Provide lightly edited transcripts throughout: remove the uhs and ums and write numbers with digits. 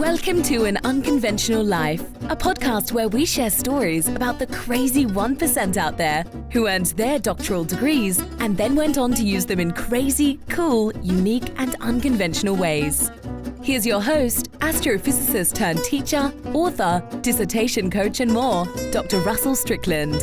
Welcome to An Unconventional Life, a podcast where we share stories about the crazy 1% out there who earned their doctoral degrees and then went on to use them in crazy, cool, unique, and unconventional ways. Here's your host, astrophysicist turned teacher, author, dissertation coach, and more, Dr. Russell Strickland.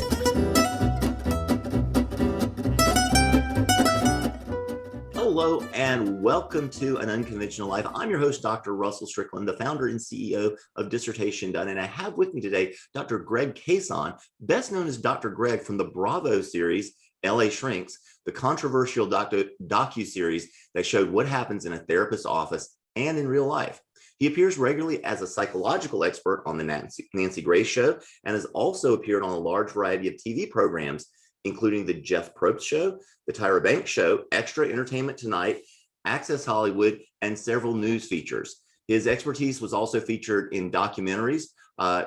Hello and welcome to An Unconventional Life. I'm your host, Dr. Russell Strickland, the founder and CEO of Dissertation Done. And I have with me today Dr. Greg Cason, best known as Dr. Greg from the Bravo series, LA Shrinks, the controversial docu-series that showed what happens in a therapist's office and in real life. He appears regularly as a psychological expert on the Nancy Grace Show and has also appeared on a large variety of TV programs, including the Jeff Probst Show, the Tyra Show, Extra Entertainment Tonight, Access Hollywood, and several news features. His expertise was also featured in documentaries,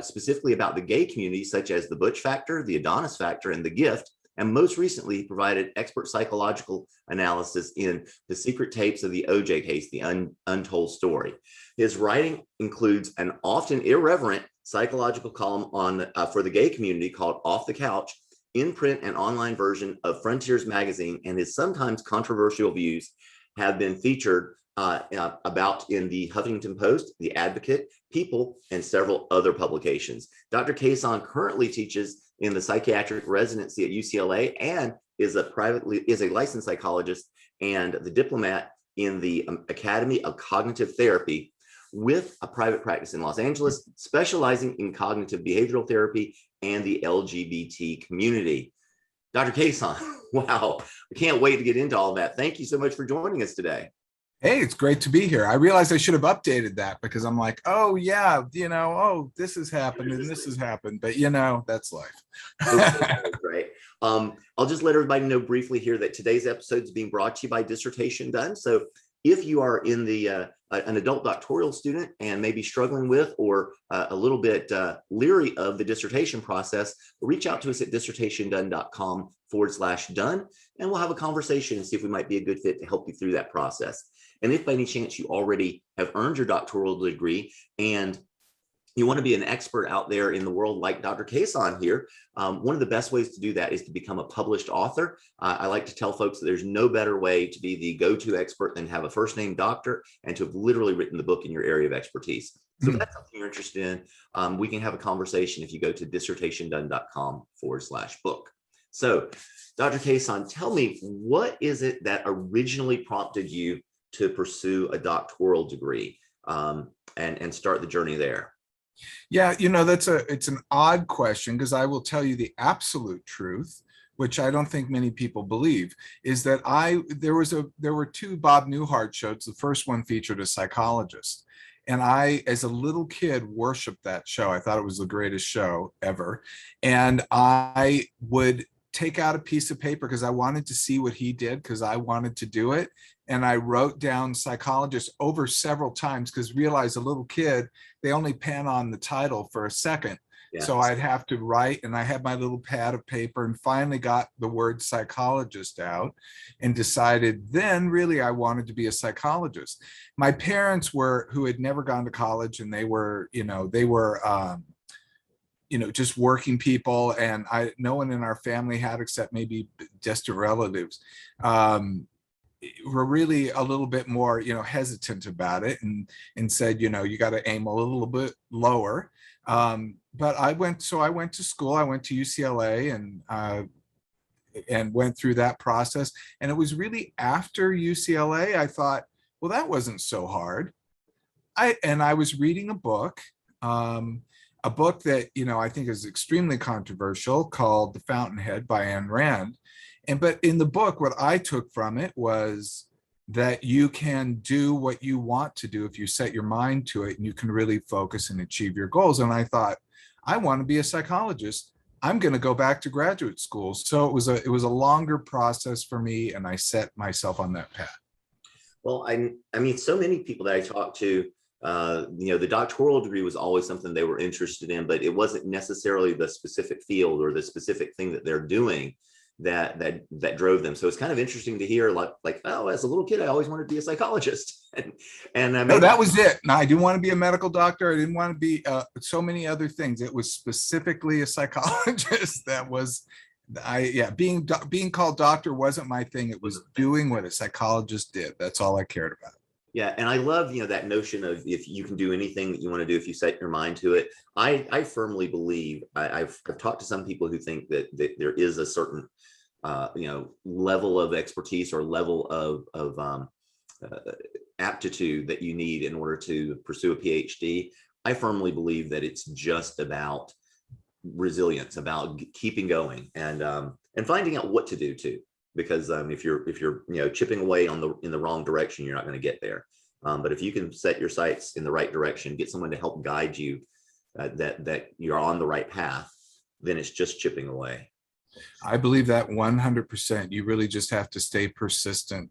specifically about the gay community, such as The Butch Factor, The Adonis Factor, and The Gift. And most recently, he provided expert psychological analysis in The Secret Tapes of the OJ Case, the Untold Story. His writing includes an often irreverent psychological column on for the gay community called Off the Couch, in print and online version of Frontiers magazine, and his sometimes controversial views have been featured about in the Huffington Post, The Advocate, People, and several other publications. Dr. Cason currently teaches in the psychiatric residency at UCLA and is a licensed psychologist and the diplomat in the Academy of Cognitive Therapy, with a private practice in Los Angeles, specializing in cognitive behavioral therapy and the LGBT community. Dr. Cason, wow, I can't wait to get into all that. Thank you so much for joining us today. Hey, it's great to be here. I realized I should have updated that because I'm like, oh yeah, this has happened and this has happened, but that's life. Okay, great. I'll just let everybody know briefly here that today's episode is being brought to you by Dissertation Done. So if you are in the an adult doctoral student and maybe struggling with or a little bit leery of the dissertation process, reach out to us at dissertationdone.com/done, and we'll have a conversation and see if we might be a good fit to help you through that process. And if by any chance you already have earned your doctoral degree and you want to be an expert out there in the world like Dr. Cason here, one of the best ways to do that is to become a published author. I like to tell folks that there's no better way to be the go-to expert than have a first name doctor and to have literally written the book in your area of expertise. So if that's something you're interested in, we can have a conversation if you go to dissertationdone.com/book. So Dr. Cason, tell me, what is it that originally prompted you to pursue a doctoral degree and start the journey there? Yeah, it's an odd question because I will tell you the absolute truth, which I don't think many people believe, is that there were two Bob Newhart shows. The first one featured a psychologist, and I, as a little kid, worshiped that show. I thought it was the greatest show ever, and I would take out a piece of paper because I wanted to see what he did because I wanted to do it. And I wrote down psychologist over several times because realized a little kid, they only pan on the title for a second. Yeah. So I'd have to write, and I had my little pad of paper and finally got the word psychologist out and decided then really I wanted to be a psychologist. My parents who had never gone to college, and they were just working people, and no one in our family had except maybe distant relatives. Were really a little bit more, hesitant about it and said, you got to aim a little bit lower. But I went to school. I went to UCLA and went through that process. And it was really after UCLA, I thought, well, that wasn't so hard. I was reading a book that, I think is extremely controversial, called The Fountainhead by Ayn Rand. But in the book, what I took from it was that you can do what you want to do if you set your mind to it, and you can really focus and achieve your goals. And I thought, I want to be a psychologist. I'm going to go back to graduate school. So it was a longer process for me, and I set myself on that path. Well, I mean, so many people that I talked to, the doctoral degree was always something they were interested in, but it wasn't necessarily the specific field or the specific thing that they're doing. that drove them. So it's kind of interesting to hear like, oh, as a little kid, I always wanted to be a psychologist. and No, that was it. No, I didn't want to be a medical doctor. I didn't want to be so many other things. It was specifically a psychologist. That was, being called doctor wasn't my thing. It was doing what a psychologist did. That's all I cared about. Yeah, and I love, that notion of if you can do anything that you want to do, if you set your mind to it. I firmly believe, I've talked to some people who think that there is a certain, level of expertise or level of aptitude that you need in order to pursue a PhD. I firmly believe that it's just about resilience, about keeping going and finding out what to do too. Because if you're chipping away in the wrong direction, you're not going to get there. But if you can set your sights in the right direction, get someone to help guide you, that you're on the right path, then it's just chipping away. I believe that 100%. You really just have to stay persistent.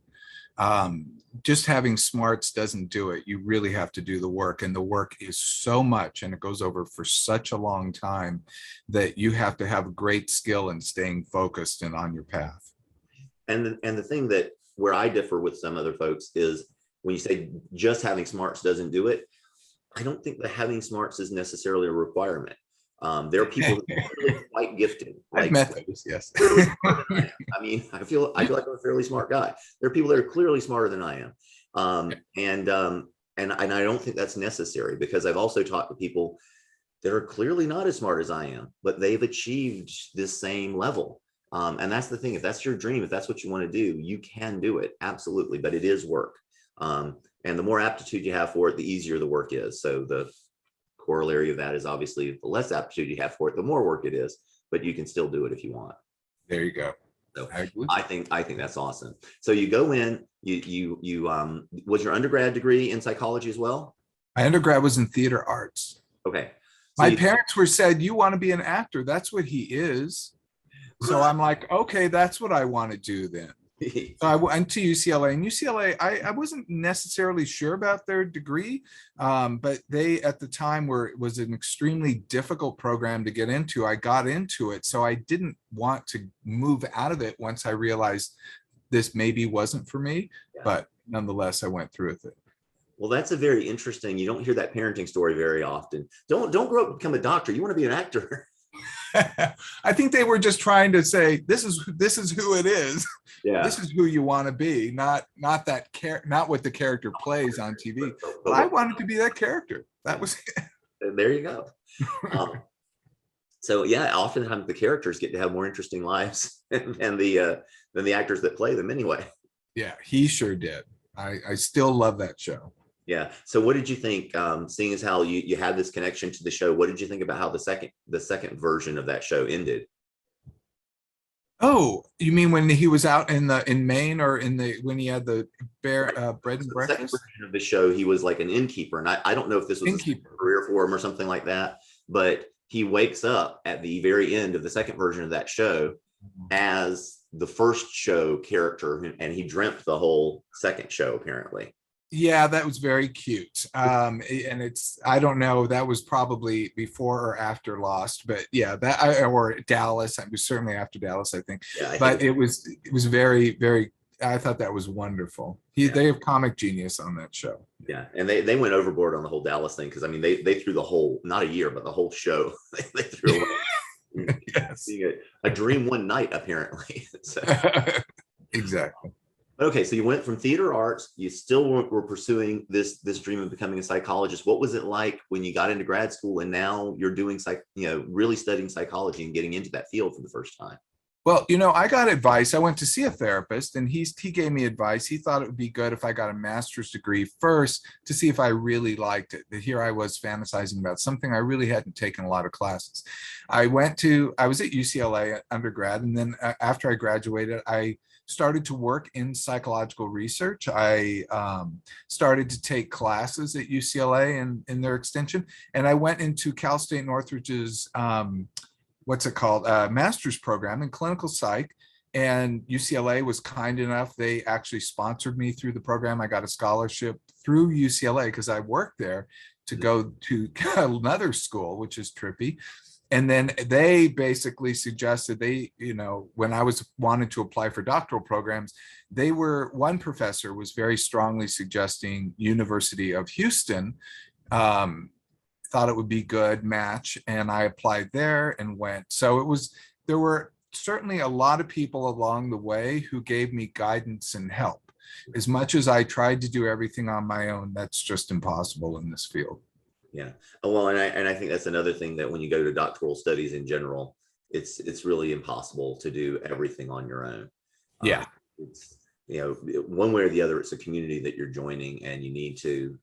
Just having smarts doesn't do it. You really have to do the work, and the work is so much, and it goes over for such a long time that you have to have great skill in staying focused and on your path. And the thing that where I differ with some other folks is when you say just having smarts doesn't do it, I don't think that having smarts is necessarily a requirement. There are people who are really quite gifted. I've met those, yes. I mean, I feel like I'm a fairly smart guy. There are people that are clearly smarter than I am. And I don't think that's necessary, because I've also talked to people that are clearly not as smart as I am, but they've achieved this same level. And that's the thing. If that's your dream, if that's what you want to do, you can do it. Absolutely. But it is work. And the more aptitude you have for it, the easier the work is. So the corollary of that is obviously the less aptitude you have for it, the more work it is, but you can still do it if you want. There you go. So I think that's awesome. So you go in, you was your undergrad degree in psychology as well? My undergrad was in theater arts. Okay. So my parents said, you want to be an actor. That's what he is. So I'm like, okay, that's what I want to do then. So I went to UCLA, and UCLA, I wasn't necessarily sure about their degree, but they at the time was an extremely difficult program to get into. I got into it, so I didn't want to move out of it once I realized this maybe wasn't for me, but nonetheless, I went through with it. Well, that's a very interesting, you don't hear that parenting story very often. Don't grow up and become a doctor. You want to be an actor. I think they were just trying to say, this is who it is. Yeah. This is who you want to be, not what the character plays on TV. But I wanted to be that character. That was it. There you go. So yeah, oftentimes the characters get to have more interesting lives than the actors that play them anyway. Yeah, he sure did. I still love that show. Yeah. So what did you think, seeing as how you had this connection to the show, what did you think about how the second version of that show ended? Oh, you mean when he was out in Maine, or when he had the bread and breakfast? The second version of the show, he was like an innkeeper, and I don't know if this was a career for him or something like that, but he wakes up at the very end of the second version of that show as the first show character, and he dreamt the whole second show apparently. Yeah, that was very cute. And I don't know, that was probably before or after Lost, but yeah, or Dallas. It was certainly after Dallas, I think. Yeah, but it was very, very, I thought that was wonderful. They have comic genius on that show. Yeah, and they went overboard on the whole Dallas thing, because I mean they threw the whole, not a year, but the whole show. they threw away. Yes. A dream one night apparently. So. Exactly. Okay, so you went from theater arts, you still were pursuing this dream of becoming a psychologist. What was it like when you got into grad school, and now you're doing really studying psychology and getting into that field for the first time? Well, I got advice. I went to see a therapist, and he gave me advice. He thought it would be good if I got a master's degree first to see if I really liked it. That here I was fantasizing about something I really hadn't taken a lot of classes. I was at UCLA undergrad, and then after I graduated, I started to work in psychological research. I started to take classes at UCLA in their extension, and I went into Cal State Northridge's master's program in clinical psych. And UCLA was kind enough, they actually sponsored me through the program. I got a scholarship through UCLA because I worked there to go to another school, which is trippy. And then they basically suggested when I was wanting to apply for doctoral programs, one professor was very strongly suggesting University of Houston, thought it would be good match. And I applied there and went. So there were certainly a lot of people along the way who gave me guidance and help. As much as I tried to do everything on my own, that's just impossible in this field. Yeah. Well, and I think that's another thing, that when you go to doctoral studies in general, it's really impossible to do everything on your own. Yeah. It's, one way or the other, it's a community that you're joining, and you need to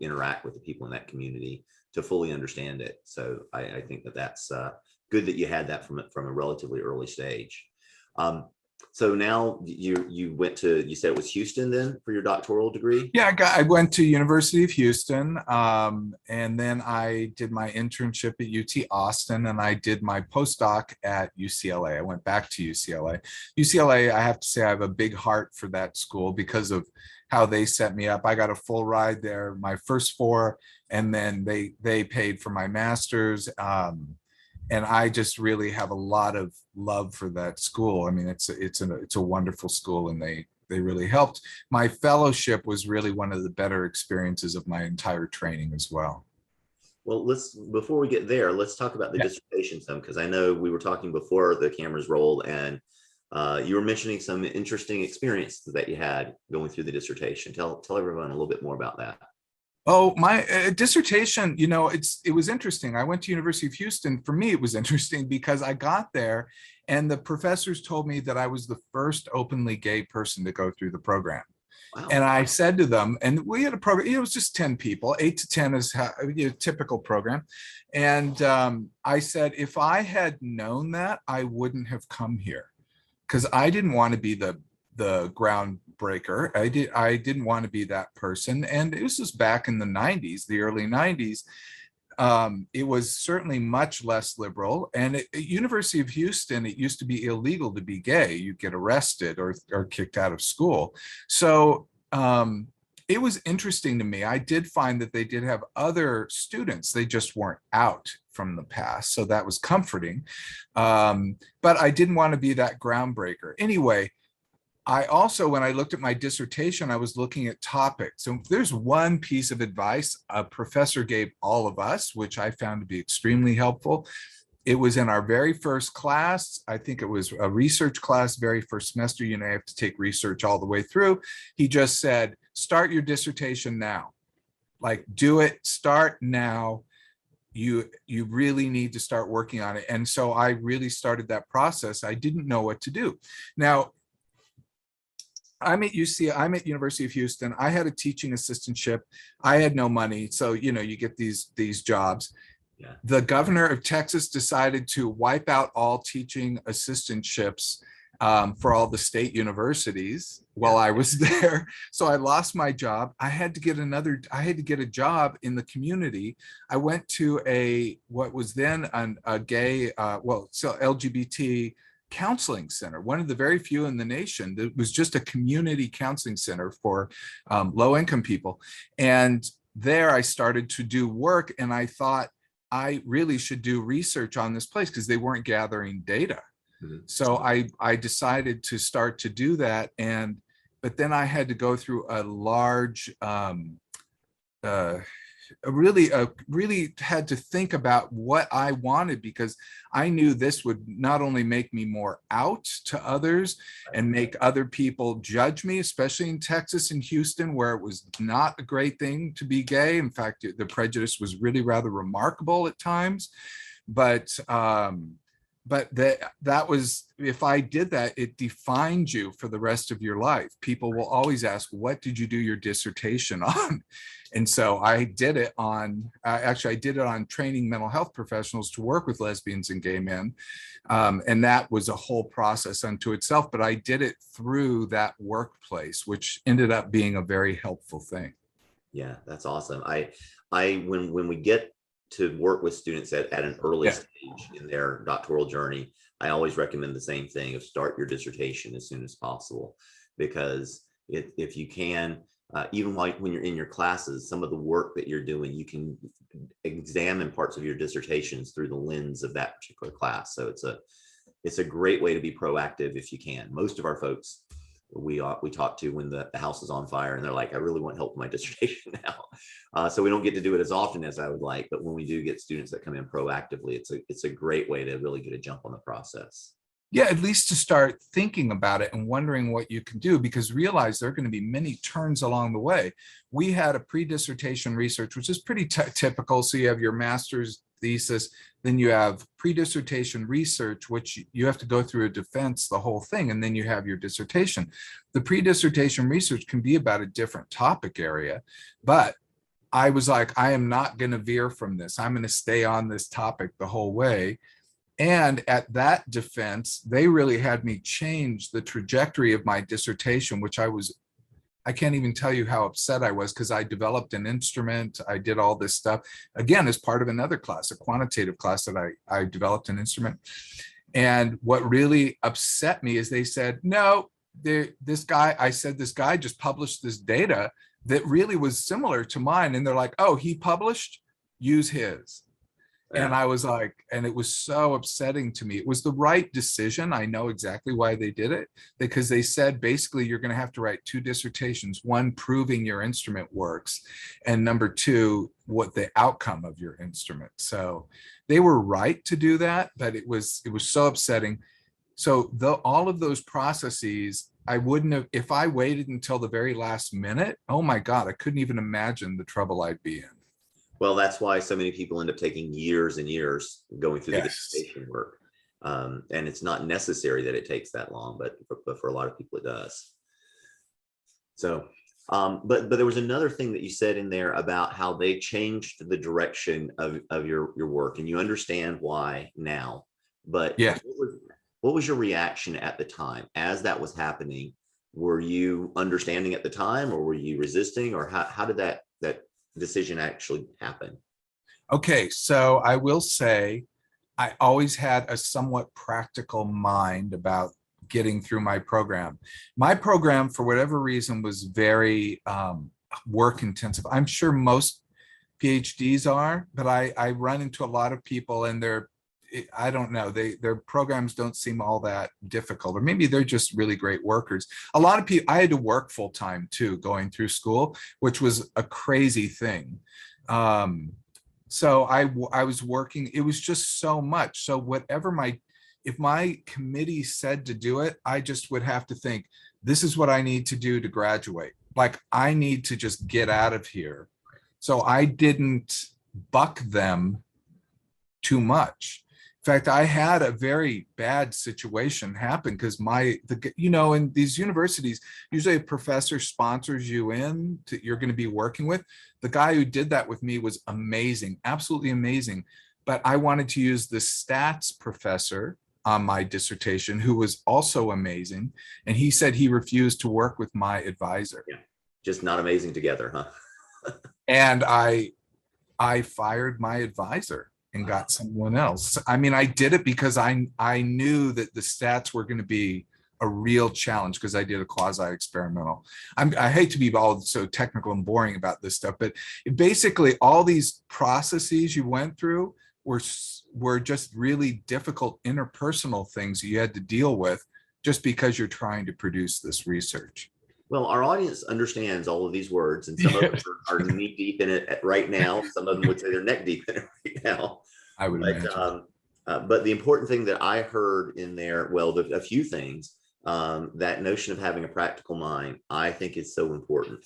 interact with the people in that community to fully understand it. So I think that's good that you had that from a relatively early stage. So now you said it was Houston then for your doctoral degree? Yeah, I went to University of Houston, and then I did my internship at UT Austin, and I did my postdoc at UCLA. I went back to UCLA. UCLA, I have to say, I have a big heart for that school because of how they set me up. I got a full ride there, my first 4, and then they paid for my master's. And I just really have a lot of love for that school. I mean, it's a wonderful school, and they really helped. My fellowship was really one of the better experiences of my entire training as well. Well, before we get there, let's talk about the dissertation some, because I know we were talking before the cameras rolled, and you were mentioning some interesting experiences that you had going through the dissertation. Tell everyone a little bit more about that. Oh, my dissertation, it was interesting. I went to University of Houston. For me, it was interesting because I got there and the professors told me that I was the first openly gay person to go through the program. Wow. And I said to them, and we had a program, it was just 10 people, 8 to 10 is a typical program. And I said, if I had known that, I wouldn't have come here, because I didn't want to be the groundbreaker. I didn't want to be that person. And this was back in the 90s, the early 90s. It was certainly much less liberal. And at University of Houston, it used to be illegal to be gay. You'd get arrested or kicked out of school. So it was interesting to me. I did find that they did have other students. They just weren't out from the past. So that was comforting. But I didn't want to be that groundbreaker. Anyway, I also, when I looked at my dissertation, I was looking at topics. So there's one piece of advice a professor gave all of us, which I found to be extremely helpful. It was in our very first class. I think it was a research class, very first semester. You have to take research all the way through. He just said, start your dissertation now. Like, do it, start now. You really need to start working on it. And so I really started that process. I didn't know what to do. Now, I'm at University of Houston. I had a teaching assistantship. I had no money. So, you get these jobs. Yeah. The governor of Texas decided to wipe out all teaching assistantships for all the state universities while I was there. So I lost my job. I had to get a job in the community. I went to what was then a gay, LGBT counseling center, one of the very few in the nation that was just a community counseling center for low-income people. And there I started to do work, and I thought I really should do research on this place because they weren't gathering data. Mm-hmm. So I decided to start to do that, but then I had to go through a large really had to think about what I wanted, because I knew this would not only make me more out to others and make other people judge me, especially in Texas and Houston, where it was not a great thing to be gay. In fact, the prejudice was really rather remarkable at times. But that was, if I did that, it defined you for the rest of your life. People will always ask, what did you do your dissertation on? And so I did it on training mental health professionals to work with lesbians and gay men. And that was a whole process unto itself, but I did it through that workplace, which ended up being a very helpful thing. Yeah, that's awesome. When we get to work with students at an early stage in their doctoral journey, I always recommend the same thing of start your dissertation as soon as possible, because if you can, even when you're in your classes, some of the work that you're doing, you can examine parts of your dissertations through the lens of that particular class. So it's a great way to be proactive if you can. Most of our folks we talk to when the house is on fire and they're like, I really want help with my dissertation now. So we don't get to do it as often as I would like, but when we do get students that come in proactively, it's a great way to really get a jump on the process. Yeah, at least to start thinking about it and wondering what you can do, because realize there are going to be many turns along the way. We had a pre-dissertation research, which is pretty typical. So you have your master's thesis, then you have pre-dissertation research, which you have to go through a defense, the whole thing, and then you have your dissertation. The pre-dissertation research can be about a different topic area, but I was like, I am not going to veer from this. I'm going to stay on this topic the whole way. And at that defense, they really had me change the trajectory of my dissertation, which I can't even tell you how upset I was, because I developed an instrument. I did all this stuff, again, as part of another class, a quantitative class that I developed an instrument. And what really upset me is they said, no, this guy just published this data that really was similar to mine. And they're like, oh, he published, use his. And I was like, and it was so upsetting to me. It was the right decision. I know exactly why they did it, because they said, basically, you're going to have to write 2 dissertations, one proving your instrument works, and number 2, what the outcome of your instrument. So they were right to do that, but it was so upsetting. So all of those processes, I wouldn't have, if I waited until the very last minute, oh my God, I couldn't even imagine the trouble I'd be in. Well, that's why so many people end up taking years and years going through the dissertation work. And it's not necessary that it takes that long, but for a lot of people it does. So, but there was another thing that you said in there about how they changed the direction of your work, and you understand why now. But yeah, what was your reaction at the time as that was happening? Were you understanding at the time, or were you resisting, or how did that decision actually happen? Okay, so I will say I always had a somewhat practical mind about getting through my program. My program, for whatever reason, was very work intensive. I'm sure most PhDs are, but I run into a lot of people and I don't know, their programs don't seem all that difficult, or maybe they're just really great workers. A lot of people, I had to work full time too, going through school, which was a crazy thing. So I was working, it was just so much. So if my committee said to do it, I just would have to think, this is what I need to do to graduate. Like, I need to just get out of here. So I didn't buck them too much. In fact, I had a very bad situation happen because in these universities, usually a professor sponsors you in to, you're going to be working with. The guy who did that with me was amazing, absolutely amazing. But I wanted to use the stats professor on my dissertation, who was also amazing. And he said he refused to work with my advisor. Yeah. Just not amazing together, huh? And I fired my advisor and got someone else. I mean, I did it because I knew that the stats were going to be a real challenge, because I did a quasi-experimental. I hate to be all so technical and boring about this stuff, but basically all these processes you went through were just really difficult interpersonal things you had to deal with just because you're trying to produce this research. Well, our audience understands all of these words, and some of them are knee deep in it right now. Some of them would say they're neck deep in it right now. I would imagine. But the important thing that I heard in there, well, a few things, that notion of having a practical mind, I think is so important.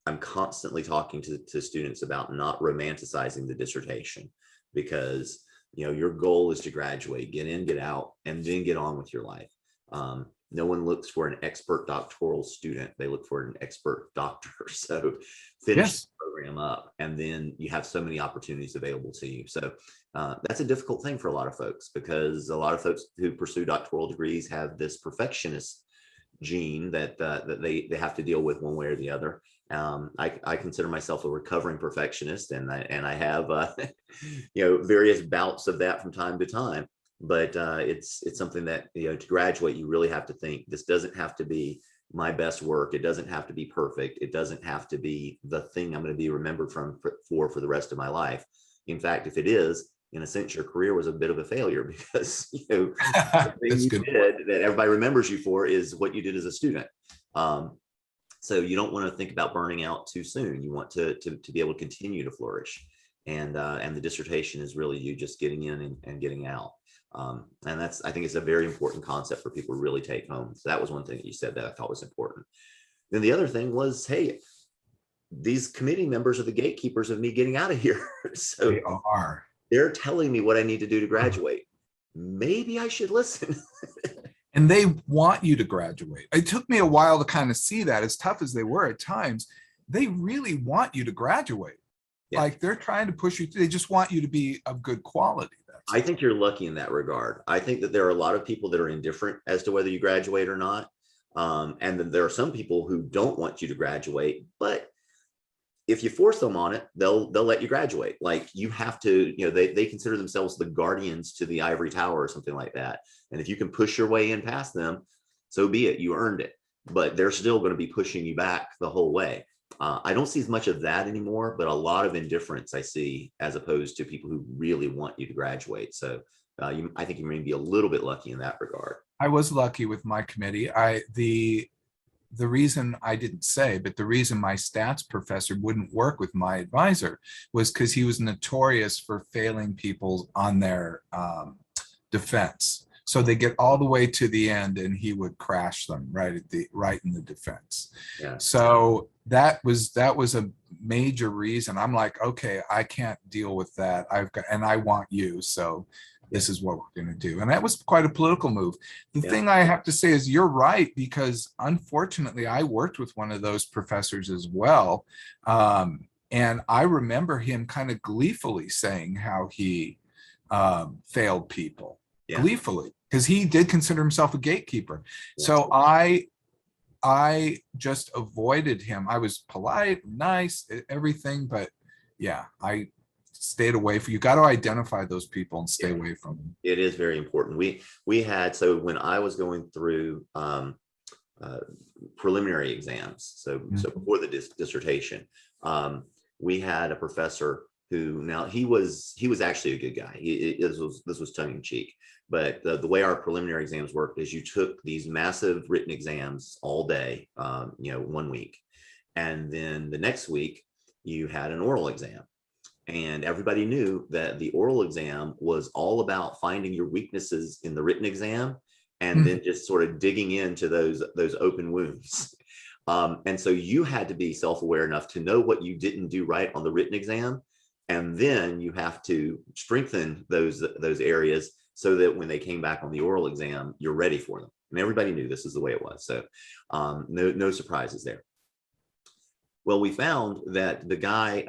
I'm constantly talking to students about not romanticizing the dissertation, because your goal is to graduate, get in, get out, and then get on with your life. No one looks for an expert doctoral student. They look for an expert doctor. So finish the program up, and then you have so many opportunities available to you. So that's a difficult thing for a lot of folks, because a lot of folks who pursue doctoral degrees have this perfectionist gene that they have to deal with one way or the other. I consider myself a recovering perfectionist, and I have various bouts of that from time to time. But it's something that, to graduate, you really have to think, this doesn't have to be my best work. It doesn't have to be perfect. It doesn't have to be the thing I'm going to be remembered for the rest of my life. In fact, if it is, in a sense, your career was a bit of a failure because the thing you did that everybody remembers you for is what you did as a student. So you don't want to think about burning out too soon. You want to be able to continue to flourish. And the dissertation is really you just getting in and getting out. And I think it's a very important concept for people to really take home. So that was one thing that you said that I thought was important. Then the other thing was, hey, these committee members are the gatekeepers of me getting out of here. So they are. They're telling me what I need to do to graduate. Maybe I should listen. And they want you to graduate. It took me a while to kind of see that, as tough as they were at times. They really want you to graduate. Yeah. Like they're trying to push you. They just want you to be of good quality. I think you're lucky in that regard. I think that there are a lot of people that are indifferent as to whether you graduate or not. And then there are some people who don't want you to graduate, but if you force them on it, they'll let you graduate. Like you have to, they consider themselves the guardians to the ivory tower or something like that. And if you can push your way in past them, so be it, you earned it, but they're still going to be pushing you back the whole way. I don't see as much of that anymore, but a lot of indifference I see as opposed to people who really want you to graduate. So I think you may be a little bit lucky in that regard. I was lucky with my committee. The reason I didn't say, but the reason my stats professor wouldn't work with my advisor was because he was notorious for failing people on their defense. So they get all the way to the end and he would crash them right in the defense. Yeah. So that was a major reason. I'm like, okay, I can't deal with that. And I want you. So this is what we're going to do. And that was quite a political move. The thing I have to say is you're right, because unfortunately I worked with one of those professors as well. And I remember him kind of gleefully saying how he failed people. Yeah. Gleefully, because he did consider himself a gatekeeper. Yeah. So I just avoided him. I was polite, nice, everything, but yeah, I stayed away from. You got to identify those people and stay away from them. It is very important. We had, so when I was going through preliminary exams, so before the dissertation, we had a professor who, now he was actually a good guy. This was tongue in cheek, but the way our preliminary exams worked is you took these massive written exams all day, 1 week, and then the next week you had an oral exam. And everybody knew that the oral exam was all about finding your weaknesses in the written exam and then just sort of digging into those open wounds. And so you had to be self-aware enough to know what you didn't do right on the written exam. And then you have to strengthen those areas so that when they came back on the oral exam, you're ready for them. And everybody knew this is the way it was. So no surprises there. Well, we found that the guy,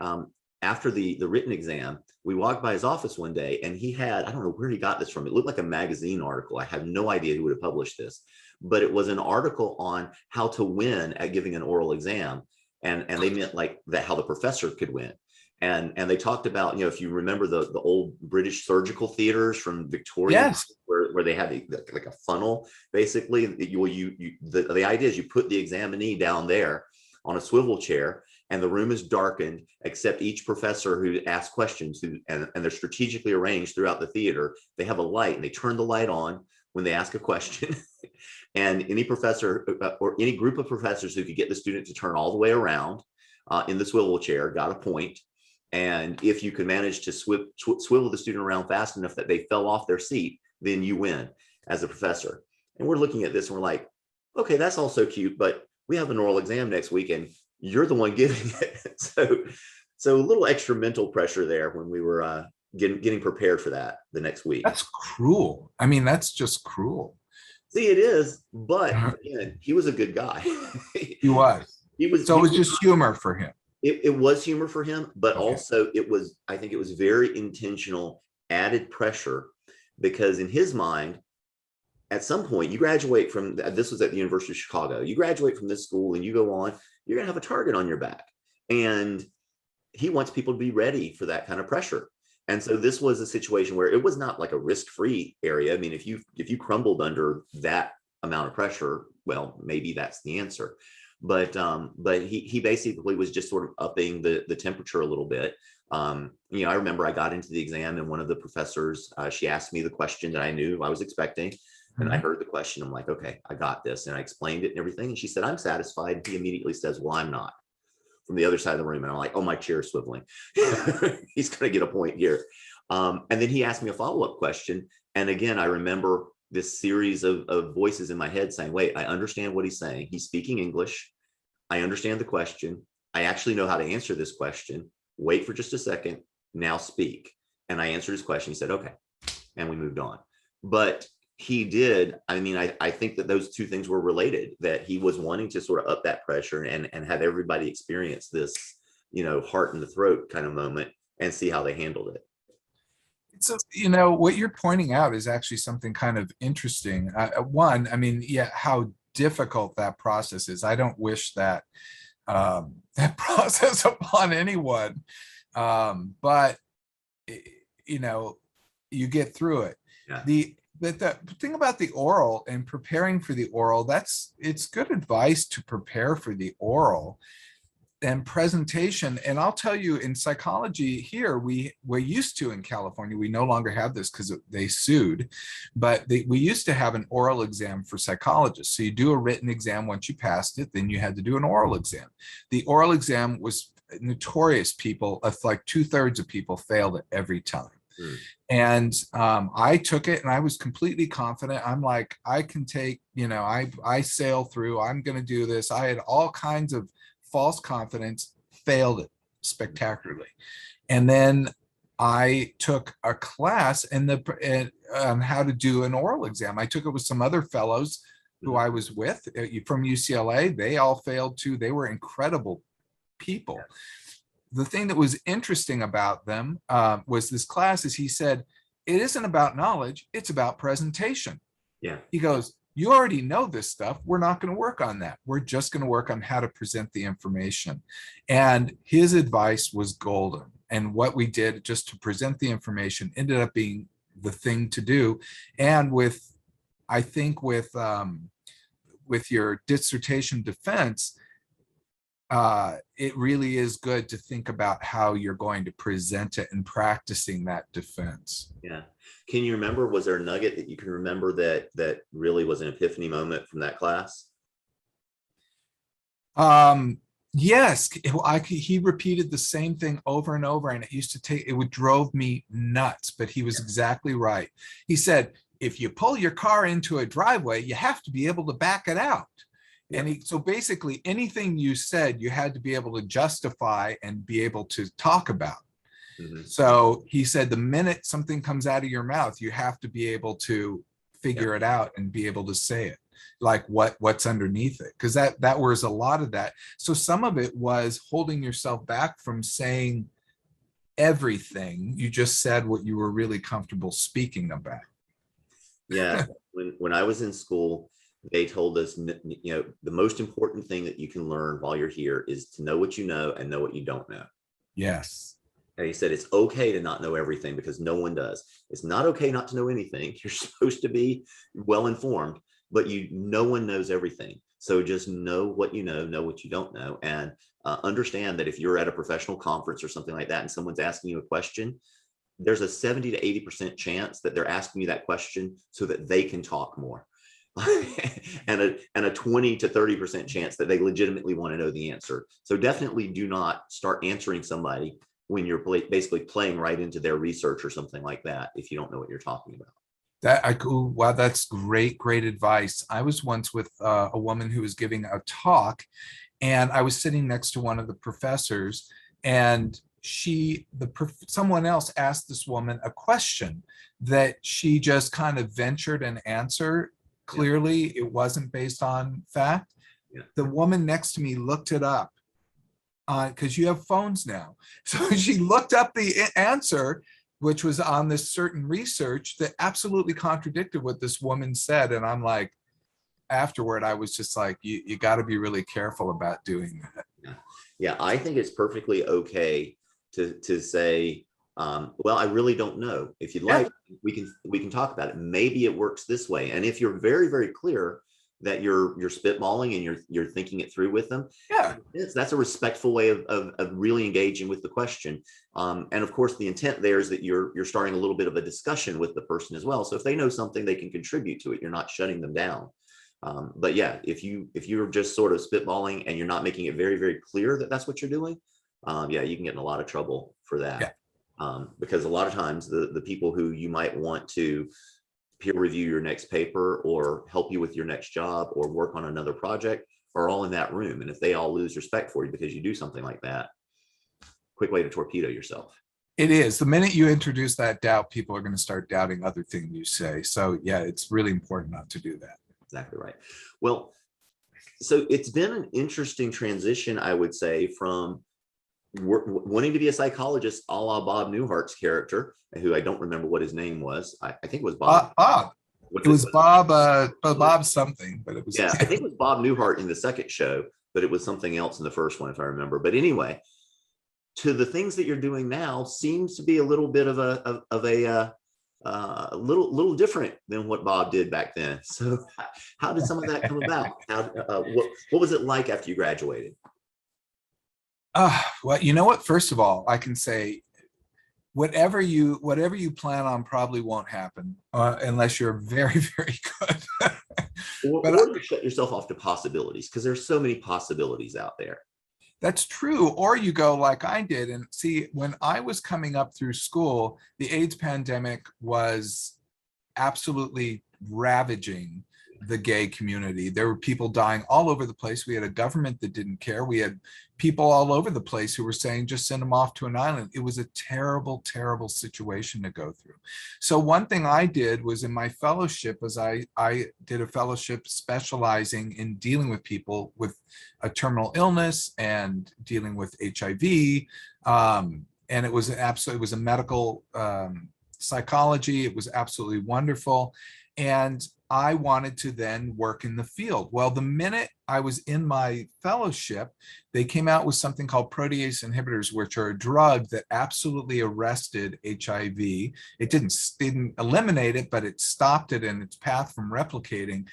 after the written exam, we walked by his office one day and he had, I don't know where he got this from. It looked like a magazine article. I have no idea who would have published this, but it was an article on how to win at giving an oral exam. And they meant like that, how the professor could win. And they talked about, if you remember the old British surgical theaters from Victoria, yes, where they had like a funnel, basically. The idea is you put the examinee down there on a swivel chair, and the room is darkened except each professor who asks questions, and they're strategically arranged throughout the theater. They have a light and they turn the light on when they ask a question. And any professor or any group of professors who could get the student to turn all the way around in the swivel chair got a point. And if you could manage to swivel the student around fast enough that they fell off their seat, then you win as a professor. And we're looking at this and we're like, okay, that's all so cute, but we have an oral exam next week and you're the one giving it. So a little extra mental pressure there when we were getting prepared for that the next week. That's cruel. I mean, that's just cruel. See, it is, but again, he was a good guy. He was. It was just humor for him. It was humor for him, but also I think it was very intentional added pressure, because in his mind, at some point you graduate from, this was at the University of Chicago, you graduate from this school and you go on, you're going to have a target on your back. And he wants people to be ready for that kind of pressure. And so this was a situation where it was not like a risk-free area. I mean, if you crumbled under that amount of pressure, well, maybe that's the answer. But he basically was just sort of upping the temperature a little bit. You know, I remember I got into the exam and one of the professors, she asked me the question that I knew I was expecting. And I heard the question. I'm like, okay, I got this. And I explained it and everything. And she said, I'm satisfied. And he immediately says, well, I'm not, from the other side of the room. And I'm like, oh, my chair is swiveling. He's going to get a point here. And then he asked me a follow-up question. And again, I remember this series of voices in my head saying, wait, I understand what he's saying. He's speaking English. I understand the question. I actually know how to answer this question. Wait for just a second. Now speak. And I answered his question. He said, okay. And we moved on. But he did. I mean, I think that those two things were related, that he was wanting to sort of up that pressure and have everybody experience this, you know, heart in the throat kind of moment and see how they handled it. So, you know, what you're pointing out is actually something kind of interesting. One, I mean, yeah, how difficult that process is. I don't wish that that process upon anyone, but you know, you get through it. Yeah. The thing about the oral and preparing for the oral, it's good advice to prepare for the oral and presentation. And I'll tell you, in psychology here, we're used to, in California, we no longer have this because they sued, but we used to have an oral exam for psychologists. So you do a written exam. Once you passed it, then you had to do an oral exam. The oral exam was notorious. People, like 2/3 of people failed it every time. And I took it and I was completely confident. I'm like, I can take, you know, I sail through, I'm going to do this. I had all kinds of false confidence, failed it spectacularly. And then I took a class on how to do an oral exam. I took it with some other fellows who I was with from UCLA. They all failed too. They were incredible people. The thing that was interesting about them was this class is he said, it isn't about knowledge, it's about presentation. Yeah. He goes, you already know this stuff. We're not going to work on that. We're just going to work on how to present the information. And his advice was golden. And what we did just to present the information ended up being the thing to do. And I think with your dissertation defense, it really is good to think about how you're going to present it and practicing that defense. Yeah. Can you remember, was there a nugget that you can remember that really was an epiphany moment from that class? Yes, he repeated the same thing over and over, and it drove me nuts, but he was exactly right. He said, if you pull your car into a driveway, you have to be able to back it out. And so basically anything you said, you had to be able to justify and be able to talk about. So he said, the minute something comes out of your mouth, you have to be able to figure it out and be able to say it, like what's underneath it. Because that was a lot of that. So some of it was holding yourself back from saying everything. You just said what you were really comfortable speaking about. Yeah. When I was in school, they told us, you know, the most important thing that you can learn while you're here is to know what you know and know what you don't know. Yes. And he said, it's okay to not know everything because no one does. It's not okay not to know anything. You're supposed to be well informed, but no one knows everything. So just know what you know what you don't know, and understand that if you're at a professional conference or something like that, and someone's asking you a question, there's a 70 to 80% chance that they're asking you that question so that they can talk more. and a 20 to 30% chance that they legitimately want to know the answer. So definitely do not start answering somebody when you're basically playing right into their research or something like that if you don't know what you're talking about. Wow, that's great advice. I was once with a woman who was giving a talk, and I was sitting next to one of the professors, and someone else asked this woman a question that she just kind of ventured an answer. Clearly, it wasn't based on fact. The woman next to me looked it up because you have phones now. So she looked up the answer, which was on this certain research that absolutely contradicted what this woman said. And I'm like, afterward, I was just like, you got to be really careful about doing that. Yeah, I think it's perfectly okay to say, well, I really don't know. If you'd like, we can talk about it. Maybe it works this way. And if you're very, very clear, that you're spitballing and you're thinking it through with them. Yeah. That's a respectful way of really engaging with the question. And of course, the intent there is that you're starting a little bit of a discussion with the person as well. So if they know something, they can contribute to it. You're not shutting them down. But yeah, if you're just sort of spitballing and you're not making it very, very clear that that's what you're doing, yeah, you can get in a lot of trouble for that. Yeah. Because a lot of times the people who you might want to peer review your next paper or help you with your next job or work on another project are all in that room. And if they all lose respect for you because you do something like that, quick way to torpedo yourself. It is. The minute you introduce that doubt, people are going to start doubting other things you say. So yeah, it's really important not to do that. Exactly right. Well, so it's been an interesting transition, I would say, from wanting to be a psychologist a la Bob Newhart's character, who I don't remember what his name was. I think it was Bob. Bob. It was Bob, Bob something, but it was. Yeah, I think it was Bob Newhart in the second show, but it was something else in the first one, if I remember. But anyway, to the things that you're doing now seems to be a little bit of a little different than what Bob did back then. So how did some of that come about? What was it like after you graduated? Well, you know what? First of all, I can say whatever you plan on probably won't happen unless you're very, very good. Or you shut yourself off to possibilities, because there's so many possibilities out there. That's true. Or you go like I did. And see, when I was coming up through school, the AIDS pandemic was absolutely ravaging the gay community. There were people dying all over the place. We had a government that didn't care. We had people all over the place who were saying, just send them off to an island. It was a terrible, terrible situation to go through. So one thing I did was in my fellowship was I did a fellowship specializing in dealing with people with a terminal illness and dealing with HIV. And it was it was a medical psychology. It was absolutely wonderful. And I wanted to then work in the field. Well, the minute I was in my fellowship, they came out with something called protease inhibitors, which are a drug that absolutely arrested HIV. It didn't eliminate it, but it stopped it in its path from replicating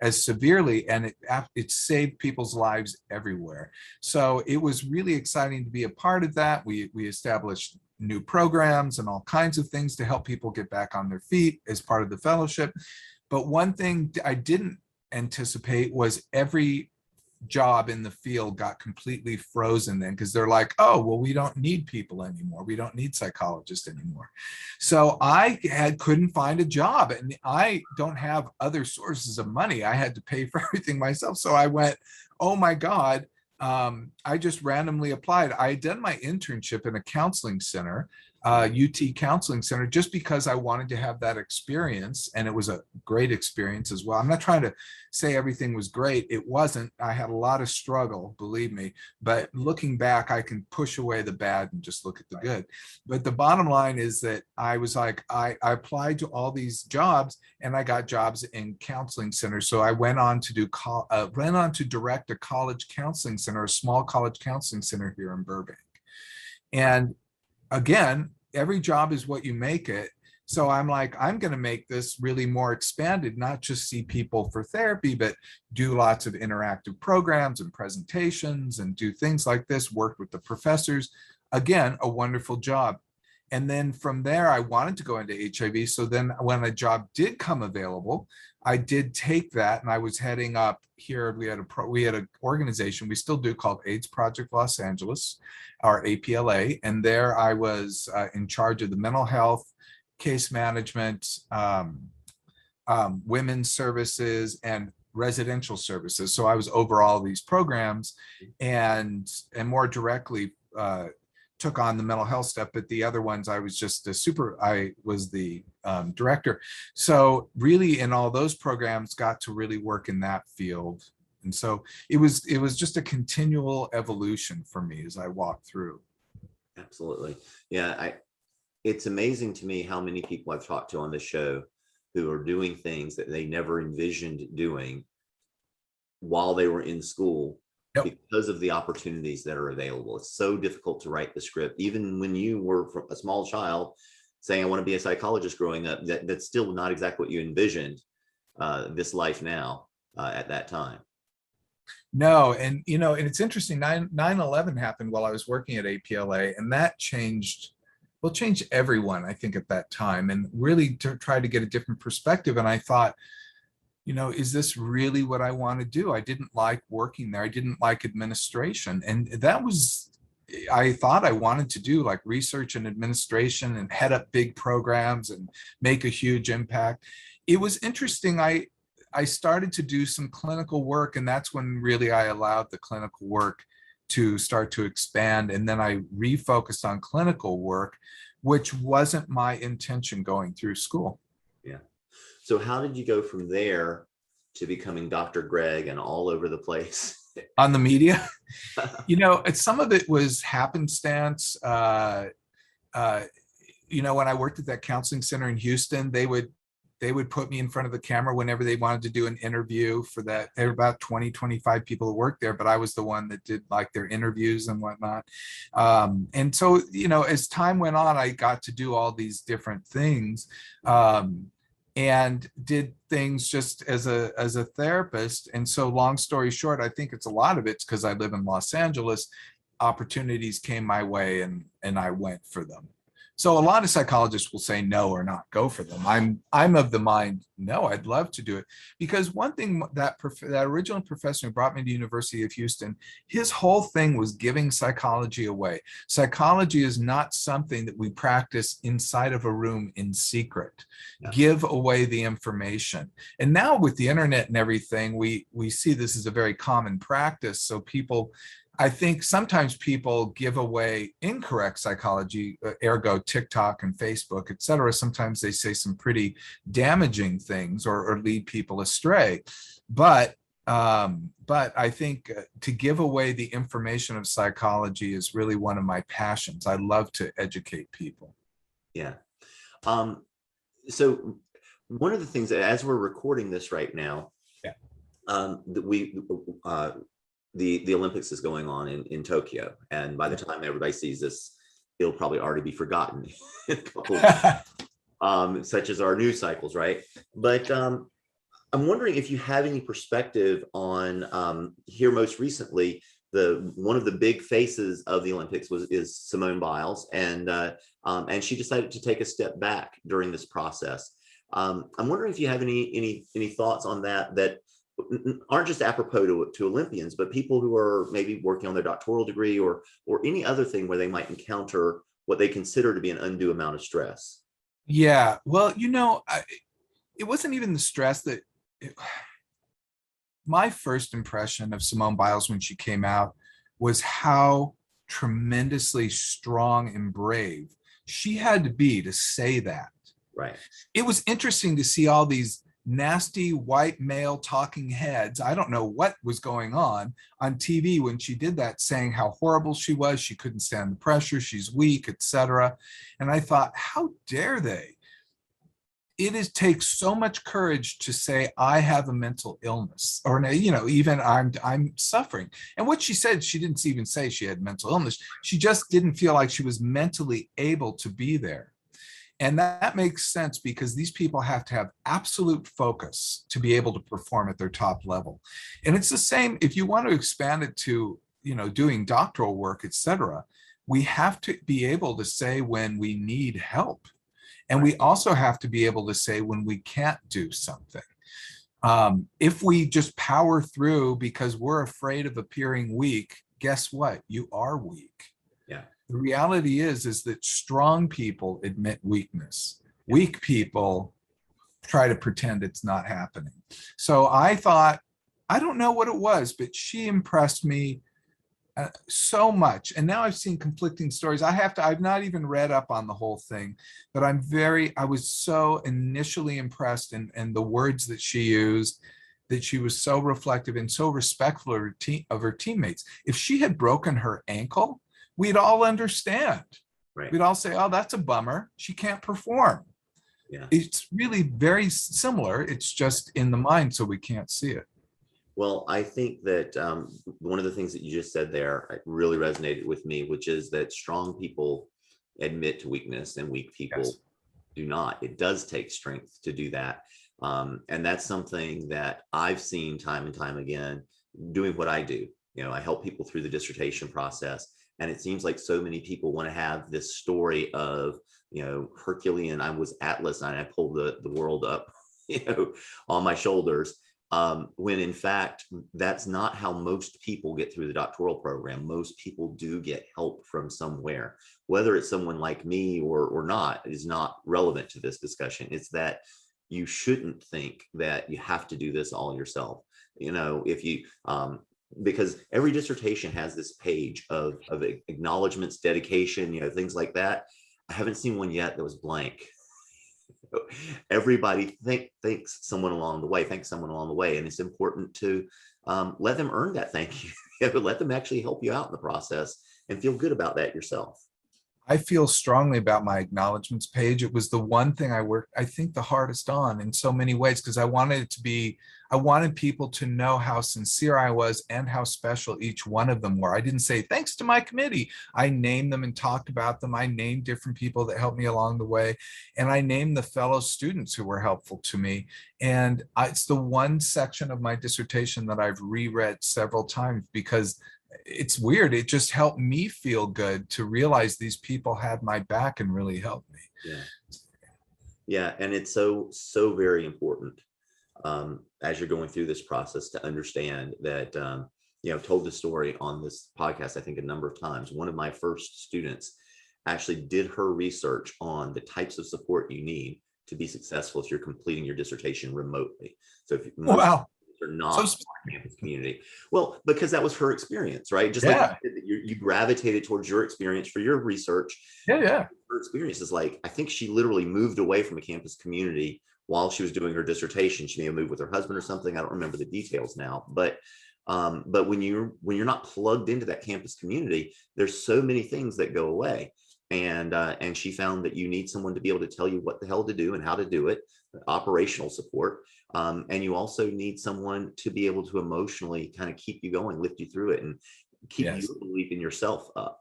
as severely, and it saved people's lives everywhere. So it was really exciting to be a part of that. We established new programs and all kinds of things to help people get back on their feet as part of the fellowship. But one thing I didn't anticipate was every job in the field got completely frozen then, because they're like, oh, well, we don't need people anymore. We don't need psychologists anymore. So I couldn't find a job, and I don't have other sources of money. I had to pay for everything myself. So I went, oh my God. I just randomly applied. I had done my internship in a counseling center, UT Counseling Center, just because I wanted to have that experience, and it was a great experience as well. I'm not trying to say everything was great. It wasn't. I had a lot of struggle, believe me, but looking back, I can push away the bad and just look at the good. But the bottom line is that I was like, I applied to all these jobs, and I got jobs in counseling centers. So I went on to direct a college counseling center, a small college counseling center here in Burbank. And again, every job is what you make it. So I'm like, I'm going to make this really more expanded, not just see people for therapy, but do lots of interactive programs and presentations and do things like this, work with the professors. Again, a wonderful job. And then from there, I wanted to go into HIV. So then when a job did come available, I did take that, and I was heading up here. We had an organization we still do called AIDS Project Los Angeles, or APLA. And there I was in charge of the mental health, case management, women's services, and residential services. So I was over all these programs, and more directly took on the mental health stuff, but the other ones I was just I was the director. So really in all those programs got to really work in that field. And so it was just a continual evolution for me as I walked through. Absolutely. Yeah. It's amazing to me how many people I've talked to on this show who are doing things that they never envisioned doing while they were in school. Yep. Because of the opportunities that are available. It's so difficult to write the script. Even when you were a small child saying, I want to be a psychologist growing up, that's still not exactly what you envisioned this life now. at that time. No, and and it's interesting. 9/11 happened while I was working at APLA, and that changed everyone, I think, at that time, and really to try to get a different perspective. And I thought, is this really what I want to do? I didn't like working there. I didn't like administration. And I thought I wanted to do like research and administration and head up big programs and make a huge impact. It was interesting. I started to do some clinical work, and that's when really I allowed the clinical work to start to expand. And then I refocused on clinical work, which wasn't my intention going through school. Yeah. So how did you go from there to becoming Dr. Greg and all over the place? On the media? Some of it was happenstance. When I worked at that counseling center in Houston, they would put me in front of the camera whenever they wanted to do an interview for that. There were about 20, 25 people who worked there, but I was the one that did like their interviews and whatnot. And so, as time went on, I got to do all these different things. And did things just as a therapist. And so long story short, I think a lot of it's because I live in Los Angeles. Opportunities came my way and I went for them. So a lot of psychologists will say no or not go for them. I'm of the mind, no, I'd love to do it. Because one thing that original professor who brought me to the University of Houston, his whole thing was giving psychology away. Psychology is not something that we practice inside of a room in secret. Yeah. Give away the information. And now with the internet and everything, we see this as a very common practice. So I think sometimes people give away incorrect psychology, ergo TikTok and Facebook, et cetera. Sometimes they say some pretty damaging things or lead people astray. But I think to give away the information of psychology is really one of my passions. I love to educate people. Yeah. So one of the things that, as we're recording this right now, the Olympics is going on in Tokyo, and by the time everybody sees this, it'll probably already be forgotten in a couple of, such as our news cycles, right? But I'm wondering if you have any perspective on here most recently. One of the big faces of the Olympics is Simone Biles, and she decided to take a step back during this process. I'm wondering if you have any thoughts on that aren't just apropos to Olympians, but people who are maybe working on their doctoral degree or any other thing where they might encounter what they consider to be an undue amount of stress. Yeah, well, it wasn't even the stress my first impression of Simone Biles when she came out was how tremendously strong and brave she had to be to say that. Right. It was interesting to see all these nasty white male talking heads. I don't know what was going on TV when she did that, saying how horrible she was. She couldn't stand the pressure. She's weak, etc. And I thought, how dare they? It takes so much courage to say, I have a mental illness, or even I'm suffering. And what she said, she didn't even say she had mental illness. She just didn't feel like she was mentally able to be there. And that makes sense because these people have to have absolute focus to be able to perform at their top level. And it's the same if you want to expand it to, doing doctoral work, et cetera. We have to be able to say when we need help. And we also have to be able to say when we can't do something. If we just power through because we're afraid of appearing weak, guess what? You are weak. Yeah. The reality is that strong people admit weakness. Weak people try to pretend it's not happening. So I thought, I don't know what it was, but she impressed me so much. And now I've seen conflicting stories. I've not even read up on the whole thing, but I was so initially impressed in the words that she used, that she was so reflective and so respectful of her teammates. If she had broken her ankle, we'd all understand. Right. We'd all say, oh, that's a bummer. She can't perform. Yeah. It's really very similar. It's just in the mind, so we can't see it. Well, I think that one of the things that you just said there really resonated with me, which is that strong people admit to weakness and weak people do not. It does take strength to do that. And that's something that I've seen time and time again doing what I do. I help people through the dissertation process. And it seems like so many people want to have this story of, Herculean, I was Atlas and I pulled the world up, on my shoulders. When in fact, that's not how most people get through the doctoral program. Most people do get help from somewhere. Whether it's someone like me or not is not relevant to this discussion. It's that you shouldn't think that you have to do this all yourself. If you, because every dissertation has this page of acknowledgments, dedication, things like that. I haven't seen one yet that was blank. Everybody thanks someone along the way, and it's important to let them earn that thank you. Let them actually help you out in the process and feel good about that yourself. I feel strongly about my acknowledgments page. It was the one thing I worked, I think, the hardest on in so many ways, because I wanted people to know how sincere I was and how special each one of them were. I didn't say, thanks to my committee. I named them and talked about them. I named different people that helped me along the way. And I named the fellow students who were helpful to me. And it's the one section of my dissertation that I've reread several times, because it's weird. It just helped me feel good to realize these people had my back and really helped me. Yeah. And it's so very important as you're going through this process to understand that, told the story on this podcast, I think a number of times. One of my first students actually did her research on the types of support you need to be successful if you're completing your dissertation remotely. So if wow. Or not so campus community. Well, because that was her experience, right? Just like you gravitated towards your experience for your research. Yeah. Her experience is like, I think she literally moved away from a campus community while she was doing her dissertation. She may have moved with her husband or something. I don't remember the details now, but when you're not plugged into that campus community, there's so many things that go away. And she found that you need someone to be able to tell you what the hell to do and how to do it, operational support. And you also need someone to be able to emotionally kind of keep you going, lift you through it, and keep your belief in yourself up.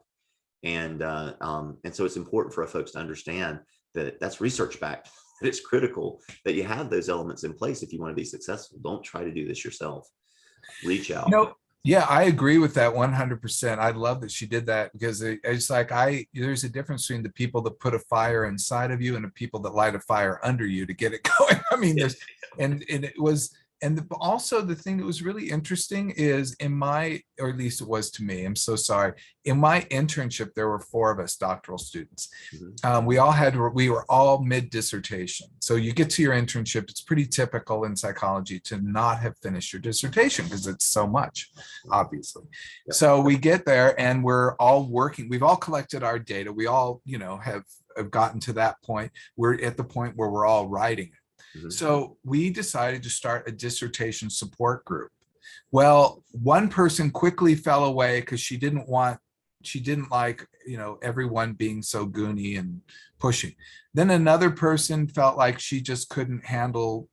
And so it's important for folks to understand that that's research backed, that it's critical that you have those elements in place if you want to be successful. Don't try to do this yourself. Reach out. Yeah, I agree with that 100%. I love that she did that, because it's like there's a difference between the people that put a fire inside of you and the people that light a fire under you to get it going. I mean, also the thing that was really interesting is or at least it was to me, I'm so sorry, in my internship, there were 4 of us doctoral students. Mm-hmm. We were all mid-dissertation. So you get to your internship, it's pretty typical in psychology to not have finished your dissertation because it's so much, obviously. Yep. So we get there and we're all working. We've all collected our data. We all, have gotten to that point. We're at the point where we're all writing it. Mm-hmm. So we decided to start a dissertation support group. Well, one person quickly fell away because she didn't like, everyone being so goony and pushing. Then another person felt like she just couldn't handle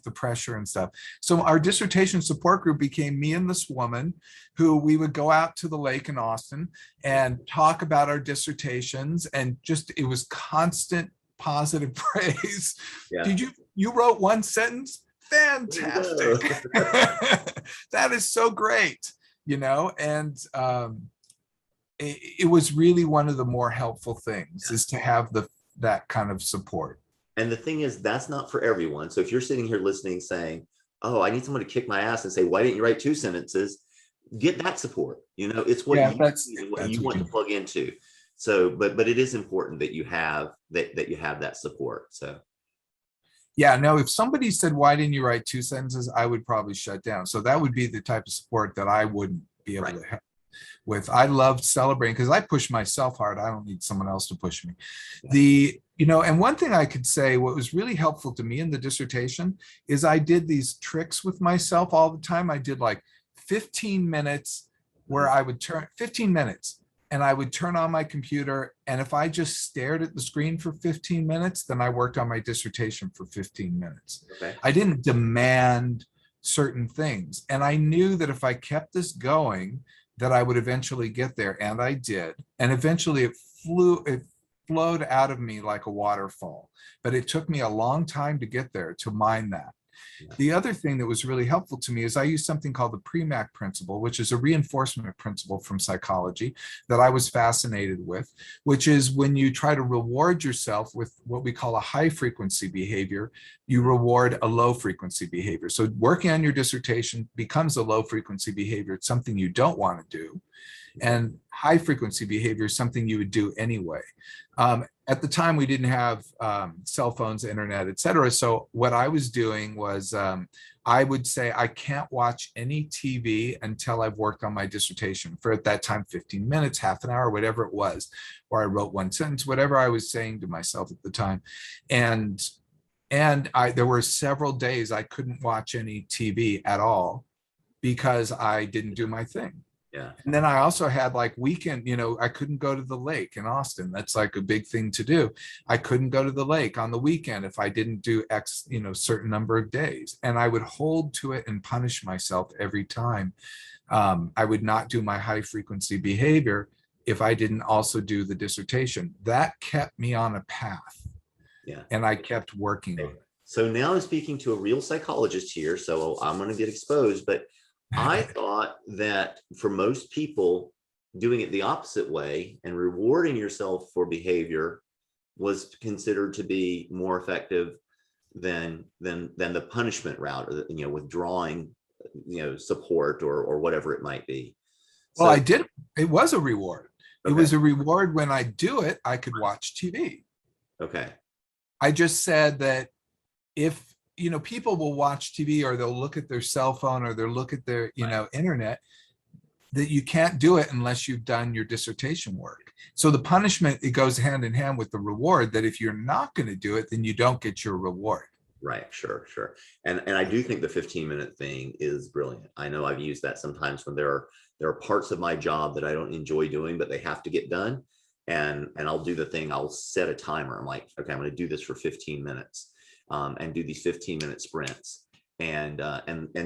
the pressure and stuff. So our dissertation support group became me and this woman who we would go out to the lake in Austin and talk about our dissertations, and it was constant positive praise. Yeah. You wrote one sentence? Fantastic. That is so great, and it was really one of the more helpful things is to have that kind of support. And the thing is, that's not for everyone. So if you're sitting here listening saying, oh, I need someone to kick my ass and say, why didn't you write 2 sentences? Get that support. It's what you want to plug into. So, but it is important that you have that support. So, yeah, no, if somebody said, why didn't you write 2 sentences? I would probably shut down. So that would be the type of support that I wouldn't be able to help with. I loved celebrating because I push myself hard. I don't need someone else to push me. Yeah. And one thing I could say, what was really helpful to me in the dissertation is I did these tricks with myself all the time. I did like 15 minutes where I would turn 15 minutes. And I would turn on my computer, and if I just stared at the screen for 15 minutes, then I worked on my dissertation for 15 minutes. Okay. I didn't demand certain things. And I knew that if I kept this going, that I would eventually get there, and I did. And eventually it flowed out of me like a waterfall, but it took me a long time to get there, to mine that. The other thing that was really helpful to me is I use something called the PREMAC principle, which is a reinforcement principle from psychology that I was fascinated with, which is when you try to reward yourself with what we call a high frequency behavior, you reward a low frequency behavior. So working on your dissertation becomes a low frequency behavior. It's something you don't want to do. And high frequency behavior is something you would do anyway. At the time, we didn't have cell phones, internet, et cetera. So what I was doing was I would say I can't watch any TV until I've worked on my dissertation for, at that time, 15 minutes, half an hour, whatever it was, or I wrote one sentence, whatever I was saying to myself at the time. And there were several days I couldn't watch any TV at all because I didn't do my thing. Yeah. And then I also had like weekend, I couldn't go to the lake in Austin. That's like a big thing to do. I couldn't go to the lake on the weekend if I didn't do X, certain number of days. And I would hold to it and punish myself every time. I would not do my high frequency behavior if I didn't also do the dissertation. That kept me on a path. Yeah. And I kept working on it. So now I'm speaking to a real psychologist here, so I'm going to get exposed, but I thought that for most people, doing it the opposite way and rewarding yourself for behavior was considered to be more effective than the punishment route, or withdrawing support or whatever it might be. Well, I did. It was a reward. Okay. It was a reward when I do it, I could watch TV. Okay. I just said that if people will watch TV or they'll look at their cell phone or they'll look at their, internet, that you can't do it unless you've done your dissertation work. So the punishment, it goes hand in hand with the reward, that if you're not going to do it, then you don't get your reward. Right. Sure. And I do think the 15-minute thing is brilliant. I know I've used that sometimes when there are parts of my job that I don't enjoy doing, but they have to get done. And I'll do the thing. I'll set a timer. I'm like, okay, I'm going to do this for 15 minutes. And do these 15-minute sprints, and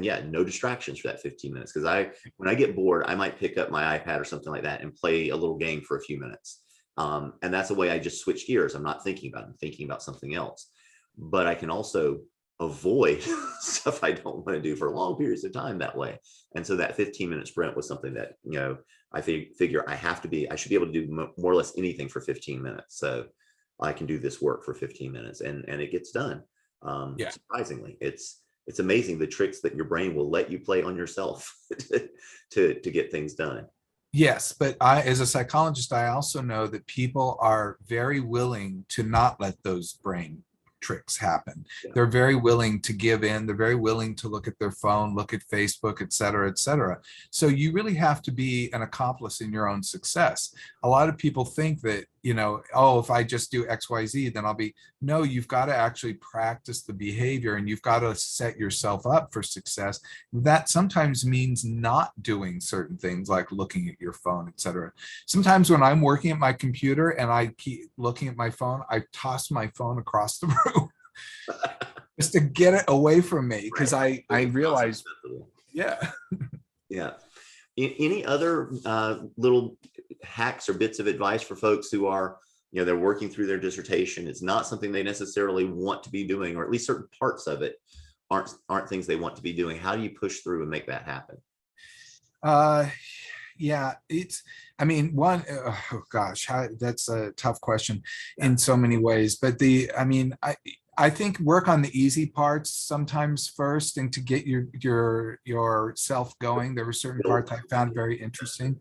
yeah, no distractions for that 15 minutes. Because when I get bored, I might pick up my iPad or something like that and play a little game for a few minutes. And that's a way I just switch gears. I'm not thinking about it. I'm thinking about something else. But I can also avoid stuff I don't want to do for long periods of time that way. And so that 15-minute sprint was something that I figure I should be able to do more or less anything for 15 minutes. So I can do this work for 15 minutes and it gets done. Surprisingly, it's amazing the tricks that your brain will let you play on yourself to get things done. Yes, but as a psychologist, I also know that people are very willing to not let those brain tricks happen. Yeah. They're very willing to give in. They're very willing to look at their phone, look at Facebook, et cetera, et cetera. So you really have to be an accomplice in your own success. A lot of people think that, if I just do X, Y, Z, then no, you've got to actually practice the behavior and you've got to set yourself up for success. That sometimes means not doing certain things like looking at your phone, et cetera. Sometimes when I'm working at my computer and I keep looking at my phone, I toss my phone across the room just to get it away from me, because I realize, yeah. Any other little hacks or bits of advice for folks who are, they're working through their dissertation? It's not something they necessarily want to be doing, or at least certain parts of it aren't things they want to be doing. How do you push through and make that happen? That's a tough question in so many ways. But I think work on the easy parts sometimes first, and to get yourself going. There were certain parts I found very interesting.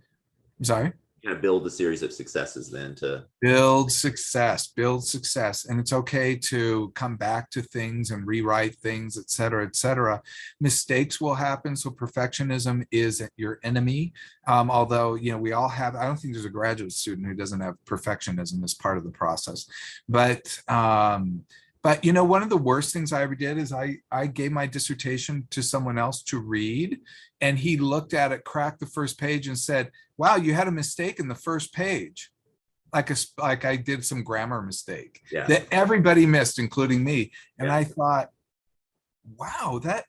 I'm sorry? Build a series of successes then to build success. And it's okay to come back to things and rewrite things, et cetera, et cetera. Mistakes will happen. So perfectionism is your enemy. Although, we all have, I don't think there's a graduate student who doesn't have perfectionism as part of the process. But one of the worst things I ever did is I gave my dissertation to someone else to read, and he looked at it, cracked the first page and said, "Wow, you had a mistake in the first page." Like I did some grammar mistake that everybody missed, including me. And I thought, wow, that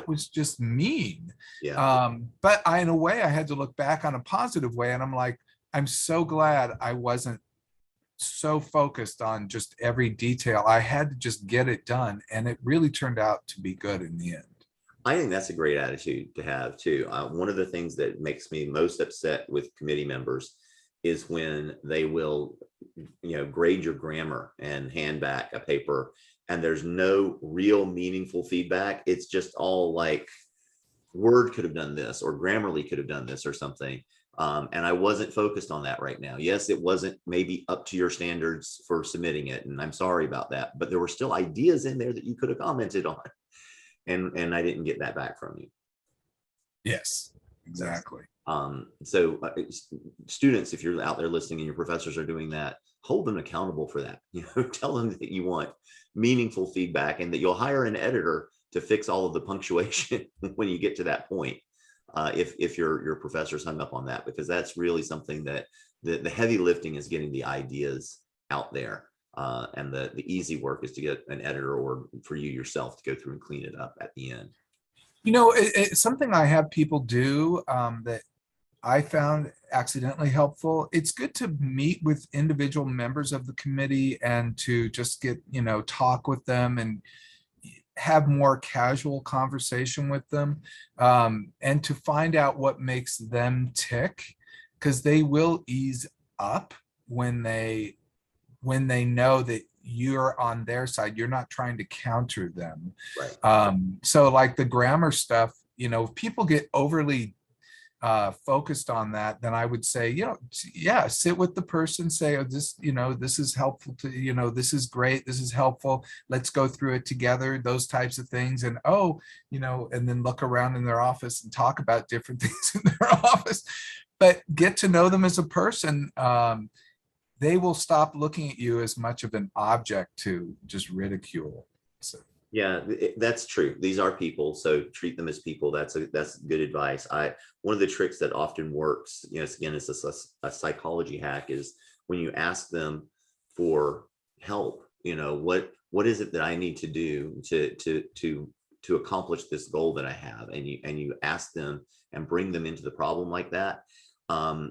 was just mean. But in a way, I had to look back on a positive way. And I'm like, I'm so glad I wasn't so focused on just every detail. I had to just get it done, and it really turned out to be good in the end. I think that's a great attitude to have too. One of the things that makes me most upset with committee members is when they will, grade your grammar and hand back a paper, and there's no real meaningful feedback. It's just all like, Word could have done this, or Grammarly could have done this, or something. And I wasn't focused on that right now. Yes, it wasn't maybe up to your standards for submitting it, and I'm sorry about that, but there were still ideas in there that you could have commented on, and I didn't get that back from you. Yes, exactly. So students, if you're out there listening and your professors are doing that, hold them accountable for that. Tell them that you want meaningful feedback, and that you'll hire an editor to fix all of the punctuation when you get to that point. If your professor's hung up on that, because that's really something that the heavy lifting is getting the ideas out there. And the easy work is to get an editor, or for you yourself to go through and clean it up at the end. It's something I have people do that I found accidentally helpful. It's good to meet with individual members of the committee and to just get, talk with them and have more casual conversation with them, and to find out what makes them tick, because they will ease up when they know that you're on their side. You're not trying to counter them. Right. So like the grammar stuff, if people get overly focused on that, then I would say, sit with the person, say, oh, this is helpful to, this is great, this is helpful, let's go through it together, those types of things. And and then look around in their office and talk about different things in their office, but get to know them as a person. They will stop looking at you as much of an object to just ridicule. So. Yeah, that's true. These are people, so treat them as people. That's good advice. One of the tricks that often works, again, it's a psychology hack, is when you ask them for help. What is it that I need to do to accomplish this goal that I have, and you ask them and bring them into the problem like that.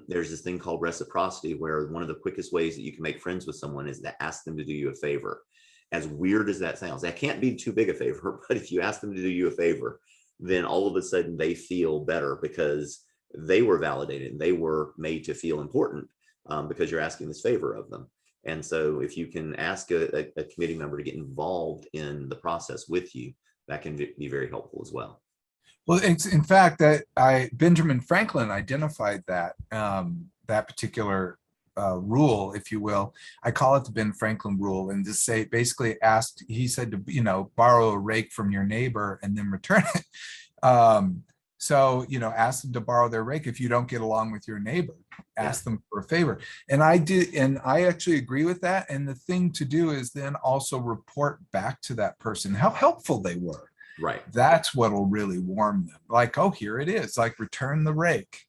There's this thing called reciprocity, where one of the quickest ways that you can make friends with someone is to ask them to do you a favor. As weird as that sounds, that can't be too big a favor, but if you ask them to do you a favor, then all of a sudden they feel better, because they were validated and they were made to feel important, because you're asking this favor of them. And so if you can ask a committee member to get involved in the process with you, that can be very helpful as well. Well, it's in fact that Benjamin Franklin identified that that particular rule, if you will. I call it the Ben Franklin rule, and just say, basically he said to, borrow a rake from your neighbor and then return it. So, ask them to borrow their rake. If you don't get along with your neighbor, ask them for a favor. And I did, and I actually agree with that. And the thing to do is then also report back to that person how helpful they were. Right. That's what'll really warm them. Like, oh, here it is. Like, return the rake.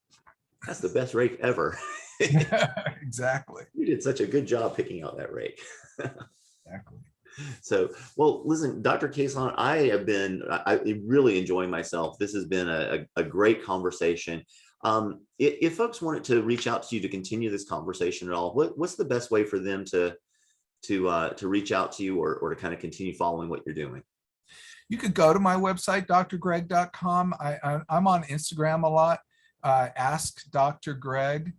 That's the best rake ever. Exactly. You did such a good job picking out that rake. Exactly. So, well, listen, Dr. Cason, I really enjoying myself. This has been a great conversation. If folks wanted to reach out to you to continue this conversation at all, what's the best way for them to reach out to you, or to kind of continue following what you're doing? You could go to my website, drgreg.com. I'm on Instagram a lot. Ask Dr. Greg,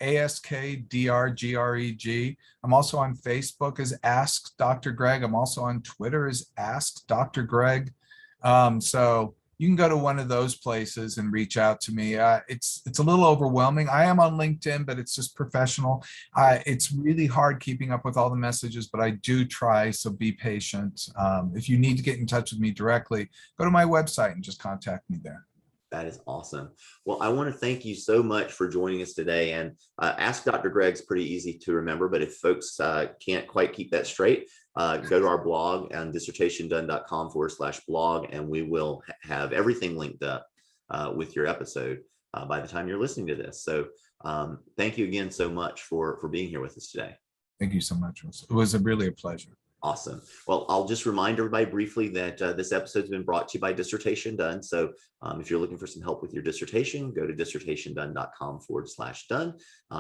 AskDrGreg. I'm also on Facebook as Ask Dr. Greg. I'm also on Twitter as Ask Dr. Greg. So you can go to one of those places and reach out to me. It's a little overwhelming. I am on LinkedIn, but it's just professional. It's really hard keeping up with all the messages, but I do try, so be patient. If you need to get in touch with me directly, go to my website and just contact me there. That is awesome. Well, I want to thank you so much for joining us today. And Ask Dr. Greg's pretty easy to remember, but if folks can't quite keep that straight, go to our blog on dissertationdone.com/blog, and we will have everything linked up with your episode by the time you're listening to this. So thank you again so much for being here with us today. Thank you so much. It was really a pleasure. Awesome. Well, I'll just remind everybody briefly that this episode has been brought to you by Dissertation Done. So if you're looking for some help with your dissertation, go to dissertationdone.com/done.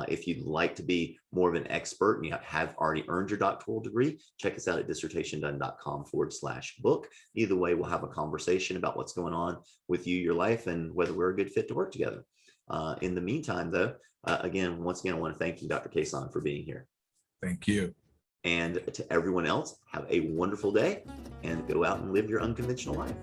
If you'd like to be more of an expert and you have already earned your doctoral degree, check us out at dissertationdone.com/book. Either way, we'll have a conversation about what's going on with you, your life, and whether we're a good fit to work together. In the meantime, though, once again, I want to thank you, Dr. Cason, for being here. Thank you. And to everyone else, have a wonderful day and go out and live your unconventional life.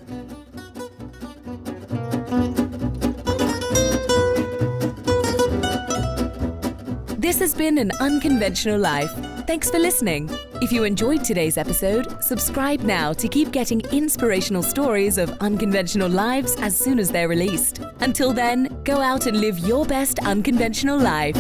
This has been An Unconventional Life. Thanks for listening. If you enjoyed today's episode, subscribe now to keep getting inspirational stories of unconventional lives as soon as they're released. Until then, go out and live your best unconventional life.